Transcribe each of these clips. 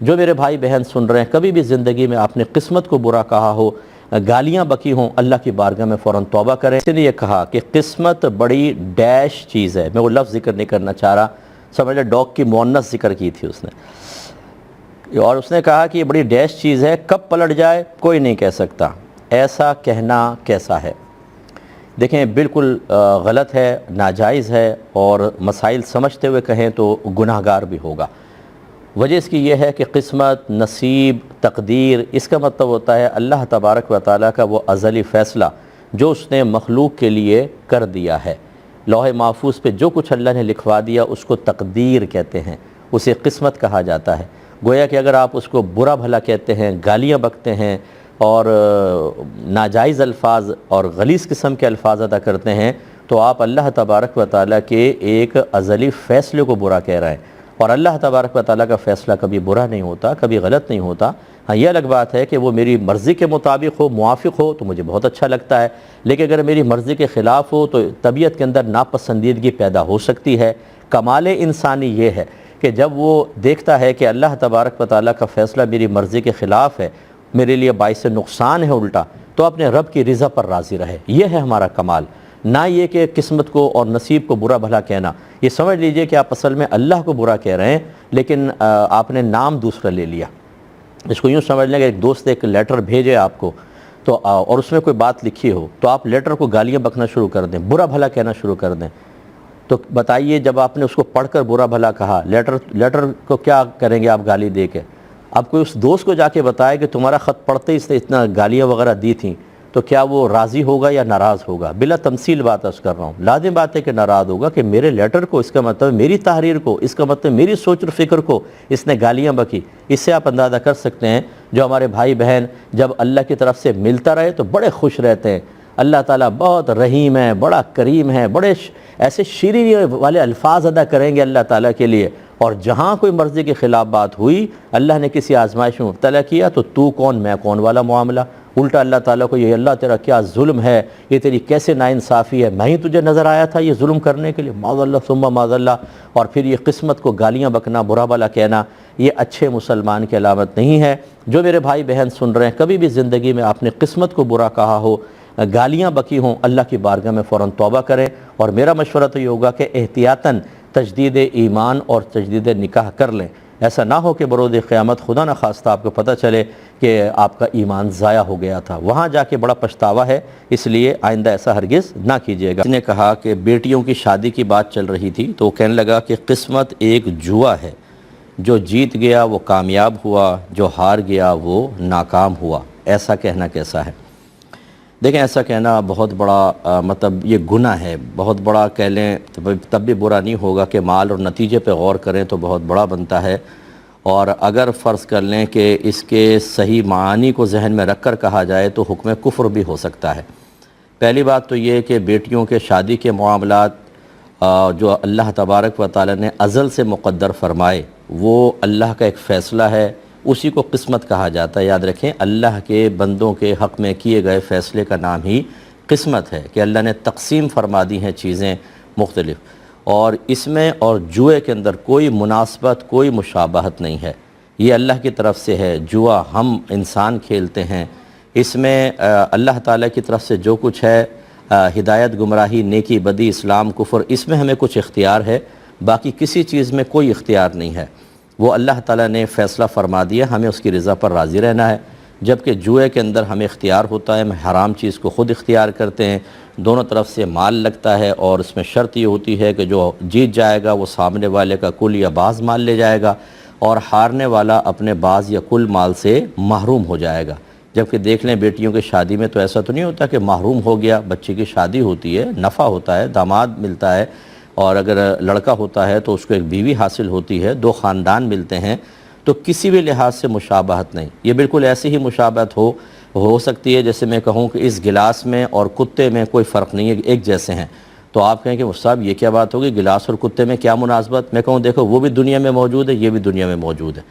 جو میرے بھائی بہن سن رہے ہیں، کبھی بھی زندگی میں آپ نے قسمت کو برا کہا ہو، گالیاں بکی ہوں، اللہ کی بارگاہ میں فوراً توبہ کریں۔ اس نے یہ کہا کہ قسمت بڑی ڈیش چیز ہے، میں وہ لفظ ذکر نہیں کرنا چاہ رہا، سمجھے ڈاگ کی مؤنث ذکر کی تھی اس نے، اور اس نے کہا کہ یہ بڑی ڈیش چیز ہے، کب پلٹ جائے کوئی نہیں کہہ سکتا۔ ایسا کہنا کیسا ہے؟ دیکھیں بالکل غلط ہے، ناجائز ہے، اور مسائل سمجھتے ہوئے کہیں تو گناہ گار بھی ہوگا۔ وجہ اس کی یہ ہے کہ قسمت، نصیب، تقدیر، اس کا مطلب ہوتا ہے اللہ تبارک و تعالیٰ کا وہ ازلی فیصلہ جو اس نے مخلوق کے لیے کر دیا ہے۔ لوح محفوظ پہ جو کچھ اللہ نے لکھوا دیا اس کو تقدیر کہتے ہیں، اسے قسمت کہا جاتا ہے۔ گویا کہ اگر آپ اس کو برا بھلا کہتے ہیں، گالیاں بکتے ہیں اور ناجائز الفاظ اور غلیظ قسم کے الفاظ ادا کرتے ہیں تو آپ اللہ تبارک و تعالیٰ کے ایک ازلی فیصلے کو برا کہہ رہے ہیں، اور اللہ تبارک و تعالیٰ کا فیصلہ کبھی برا نہیں ہوتا، کبھی غلط نہیں ہوتا۔ ہاں یہ الگ بات ہے کہ وہ میری مرضی کے مطابق ہو، موافق ہو تو مجھے بہت اچھا لگتا ہے، لیکن اگر میری مرضی کے خلاف ہو تو طبیعت کے اندر ناپسندیدگی پیدا ہو سکتی ہے۔ کمال انسانی یہ ہے کہ جب وہ دیکھتا ہے کہ اللہ تبارک و تعالیٰ کا فیصلہ میری مرضی کے خلاف ہے، میرے لیے باعث نقصان ہے الٹا، تو اپنے رب کی رضا پر راضی رہے۔ یہ ہے ہمارا کمال، نہ یہ کہ قسمت کو اور نصیب کو برا بھلا کہنا۔ یہ سمجھ لیجئے کہ آپ اصل میں اللہ کو برا کہہ رہے ہیں، لیکن آپ نے نام دوسرا لے لیا۔ اس کو یوں سمجھ لیں کہ ایک دوست ایک لیٹر بھیجے آپ کو تو اور اس میں کوئی بات لکھی ہو تو آپ لیٹر کو گالیاں بکنا شروع کر دیں، برا بھلا کہنا شروع کر دیں، تو بتائیے جب آپ نے اس کو پڑھ کر برا بھلا کہا، لیٹر کو کیا کریں گے آپ گالی دے کے؟ اب کوئی اس دوست کو جا کے بتائے کہ تمہارا خط پڑھتے ہی اس نے اتنا گالیاں وغیرہ دی تھیں، تو کیا وہ راضی ہوگا یا ناراض ہوگا؟ بلا تمثیل بات عرض کر رہا ہوں، لازم بات ہے کہ ناراض ہوگا کہ میرے لیٹر کو، اس کا مطلب میری تحریر کو، اس کا مطلب میری سوچ و فکر کو اس نے گالیاں بکی۔ اس سے آپ اندازہ کر سکتے ہیں جو ہمارے بھائی بہن جب اللہ کی طرف سے ملتا رہے تو بڑے خوش رہتے ہیں۔ اللہ تعالیٰ بہت رحیم ہے، بڑا کریم ہے، بڑے ایسے شیرینی والے الفاظ ادا کریں گے اللہ تعالیٰ کے لیے، اور جہاں کوئی مرضی کے خلاف بات ہوئی، اللہ نے کسی آزمائش میں مبتلا کیا تو کون میں کون والا معاملہ، الٹا اللہ تعالیٰ کو یہ اللہ تیرا کیا ظلم ہے، یہ تیری کیسے ناانصافی ہے، میں ہی تجھے نظر آیا تھا یہ ظلم کرنے کے لیے، معاذ اللہ ثم معاذ اللہ۔ اور پھر یہ قسمت کو گالیاں بکنا، برا بھلا کہنا، یہ اچھے مسلمان کی علامت نہیں ہے۔ جو میرے بھائی بہن سن رہے ہیں، کبھی بھی زندگی میں آپ نے قسمت کو برا کہا ہو، گالیاں بکی ہوں، اللہ کی بارگاہ میں فوراً توبہ کریں، اور میرا مشورہ تو یہ ہوگا کہ احتیاطاً تجدید ایمان اور تجدید نکاح کر لیں، ایسا نہ ہو کہ بروز قیامت خدا نہ خواستہ آپ کو پتہ چلے کہ آپ کا ایمان ضائع ہو گیا تھا، وہاں جا کے بڑا پچھتاوا ہے، اس لیے آئندہ ایسا ہرگز نہ کیجیے گا۔ اس نے کہا کہ بیٹیوں کی شادی کی بات چل رہی تھی تو وہ کہنے لگا کہ قسمت ایک جوا ہے، جو جیت گیا وہ کامیاب ہوا، جو ہار گیا وہ ناکام ہوا، ایسا کہنا کیسا ہے؟ دیکھیں ایسا کہنا بہت بڑا مطلب یہ گناہ ہے، بہت بڑا کہہ لیں تب بھی برا نہیں ہوگا کہ مال اور نتیجے پہ غور کریں تو بہت بڑا بنتا ہے، اور اگر فرض کر لیں کہ اس کے صحیح معانی کو ذہن میں رکھ کر کہا جائے تو حکم کفر بھی ہو سکتا ہے۔ پہلی بات تو یہ کہ بیٹیوں کے شادی کے معاملات جو اللہ تبارک و تعالی نے ازل سے مقدر فرمائے وہ اللہ کا ایک فیصلہ ہے، اسی کو قسمت کہا جاتا ہے۔ یاد رکھیں اللہ کے بندوں کے حق میں کیے گئے فیصلے کا نام ہی قسمت ہے کہ اللہ نے تقسیم فرما دی ہیں چیزیں مختلف، اور اس میں اور جوئے کے اندر کوئی مناسبت، کوئی مشابہت نہیں ہے، یہ اللہ کی طرف سے ہے۔ جوا ہم انسان کھیلتے ہیں، اس میں اللہ تعالیٰ کی طرف سے جو کچھ ہے، ہدایت، گمراہی، نیکی، بدی، اسلام، کفر، اس میں ہمیں کچھ اختیار ہے، باقی کسی چیز میں کوئی اختیار نہیں ہے، وہ اللہ تعالیٰ نے فیصلہ فرما دیا، ہمیں اس کی رضا پر راضی رہنا ہے۔ جبکہ جوئے کے اندر ہمیں اختیار ہوتا ہے، ہم حرام چیز کو خود اختیار کرتے ہیں، دونوں طرف سے مال لگتا ہے، اور اس میں شرط یہ ہوتی ہے کہ جو جیت جائے گا وہ سامنے والے کا کل یا بعض مال لے جائے گا، اور ہارنے والا اپنے بعض یا کل مال سے محروم ہو جائے گا۔ جبکہ دیکھ لیں بیٹیوں کی شادی میں تو ایسا تو نہیں ہوتا کہ محروم ہو گیا، بچے کی شادی ہوتی ہے، نفع ہوتا ہے، داماد ملتا ہے، اور اگر لڑکا ہوتا ہے تو اس کو ایک بیوی حاصل ہوتی ہے، دو خاندان ملتے ہیں، تو کسی بھی لحاظ سے مشابہت نہیں۔ یہ بالکل ایسی ہی مشابہت ہو سکتی ہے جیسے میں کہوں کہ اس گلاس میں اور کتے میں کوئی فرق نہیں ہے، ایک جیسے ہیں، تو آپ کہیں کہ صاحب یہ کیا بات ہوگی، گلاس اور کتے میں کیا مناسبت؟ میں کہوں دیکھو وہ بھی دنیا میں موجود ہے، یہ بھی دنیا میں موجود ہے،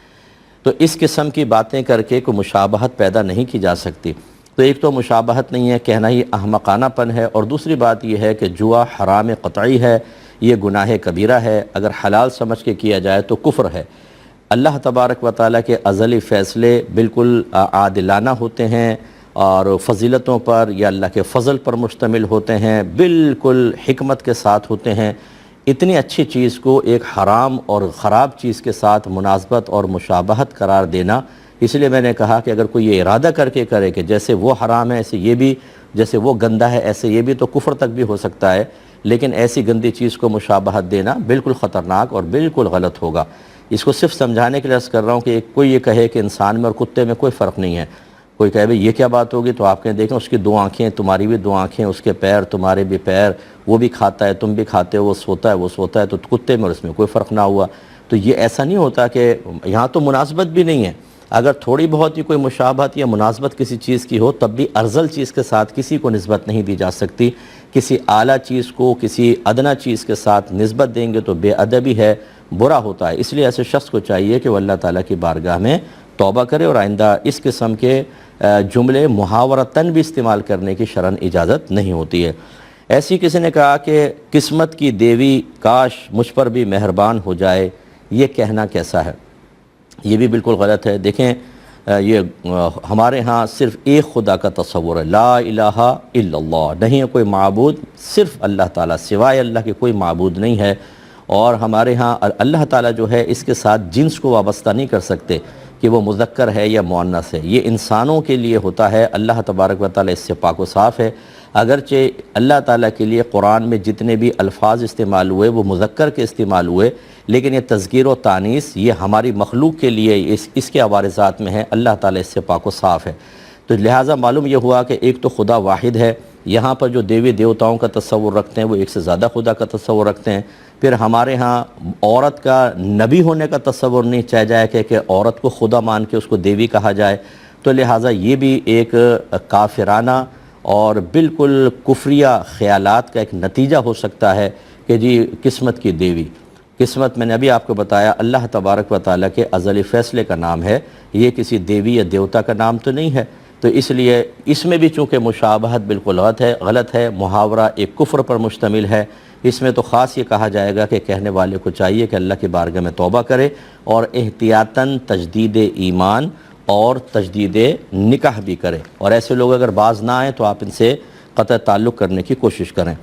تو اس قسم کی باتیں کر کے کوئی مشابہت پیدا نہیں کی جا سکتی۔ تو ایک تو مشابہت نہیں ہے، کہنا ہی احمقانہ پن ہے، اور دوسری بات یہ ہے کہ جوا حرام قطعی ہے، یہ گناہ کبیرہ ہے، اگر حلال سمجھ کے کیا جائے تو کفر ہے۔ اللہ تبارک و تعالیٰ کے ازلی فیصلے بالکل عادلانہ ہوتے ہیں اور فضیلتوں پر یا اللہ کے فضل پر مشتمل ہوتے ہیں، بالکل حکمت کے ساتھ ہوتے ہیں۔ اتنی اچھی چیز کو ایک حرام اور خراب چیز کے ساتھ مناسبت اور مشابہت قرار دینا، اس لیے میں نے کہا کہ اگر کوئی یہ ارادہ کر کے کرے کہ جیسے وہ حرام ہے ایسے یہ بھی، جیسے وہ گندہ ہے ایسے یہ بھی، تو کفر تک بھی ہو سکتا ہے، لیکن ایسی گندی چیز کو مشابہت دینا بالکل خطرناک اور بالکل غلط ہوگا۔ اس کو صرف سمجھانے کے لیے عرض کر رہا ہوں کہ کوئی یہ کہے کہ انسان میں اور کتے میں کوئی فرق نہیں ہے، کوئی کہے بھئی یہ کیا بات ہوگی، تو آپ کہیں دیکھیں اس کی 2 آنکھیں تمہاری بھی 2 آنکھیں، اس کے پیر تمہارے بھی پیر، وہ بھی کھاتا ہے تم بھی کھاتے ہو، وہ سوتا ہے وہ سوتا ہے، تو کتے میں اور اس میں کوئی فرق نہ ہوا۔ تو یہ ایسا نہیں ہوتا کہ یہاں تو مناسبت بھی نہیں ہے، اگر تھوڑی بہت ہی کوئی مشابہت یا مناسبت کسی چیز کی ہو تب بھی ارذل چیز کے ساتھ کسی کو نسبت نہیں دی جا سکتی۔ کسی اعلیٰ چیز کو کسی ادنیٰ چیز کے ساتھ نسبت دیں گے تو بے ادبی ہے، برا ہوتا ہے۔ اس لیے ایسے شخص کو چاہیے کہ وہ اللہ تعالیٰ کی بارگاہ میں توبہ کرے اور آئندہ اس قسم کے جملے محاورتاً بھی استعمال کرنے کی شرعاً اجازت نہیں ہوتی ہے۔ ایسی کسی نے کہا کہ قسمت کی دیوی کاش مجھ پر بھی مہربان ہو جائے، یہ کہنا کیسا ہے؟ یہ بھی بالکل غلط ہے۔ دیکھیں یہ ہمارے ہاں صرف ایک خدا کا تصور ہے، لا الہ الا اللہ، نہیں ہے کوئی معبود، صرف اللہ تعالیٰ، سوائے اللہ کے کوئی معبود نہیں ہے۔ اور ہمارے ہاں اللہ تعالیٰ جو ہے اس کے ساتھ جنس کو وابستہ نہیں کر سکتے کہ وہ مذکر ہے یا مؤنث ہے، یہ انسانوں کے لیے ہوتا ہے۔ اللہ تبارک و تعالیٰ اس سے پاک و صاف ہے۔ اگرچہ اللہ تعالیٰ کے لیے قرآن میں جتنے بھی الفاظ استعمال ہوئے وہ مذکر کے استعمال ہوئے، لیکن یہ تذکیر و تانیث یہ ہماری مخلوق کے لیے اس کے عوارضات میں ہے، اللہ تعالیٰ اس سے پاک و صاف ہے۔ تو لہٰذا معلوم یہ ہوا کہ ایک تو خدا واحد ہے، یہاں پر جو دیوی دیوتاؤں کا تصور رکھتے ہیں وہ ایک سے زیادہ خدا کا تصور رکھتے ہیں۔ پھر ہمارے ہاں عورت کا نبی ہونے کا تصور نہیں چاہ جائے کہ عورت کو خدا مان کے اس کو دیوی کہا جائے، تو لہٰذا یہ بھی ایک کافرانہ اور بالکل کفریہ خیالات کا ایک نتیجہ ہو سکتا ہے کہ جی قسمت کی دیوی۔ قسمت میں نے ابھی آپ کو بتایا اللہ تبارک و تعالیٰ کے ازلی فیصلے کا نام ہے، یہ کسی دیوی یا دیوتا کا نام تو نہیں ہے۔ تو اس لیے اس میں بھی چونکہ مشابہت بالکل غلط ہے، محاورہ ایک کفر پر مشتمل ہے، اس میں تو خاص یہ کہا جائے گا کہ کہنے والے کو چاہیے کہ اللہ کی بارگاہ میں توبہ کرے اور احتیاطاً تجدید ایمان اور تجدید نکاح بھی کرے، اور ایسے لوگ اگر باز نہ آئیں تو آپ ان سے قطع تعلق کرنے کی کوشش کریں۔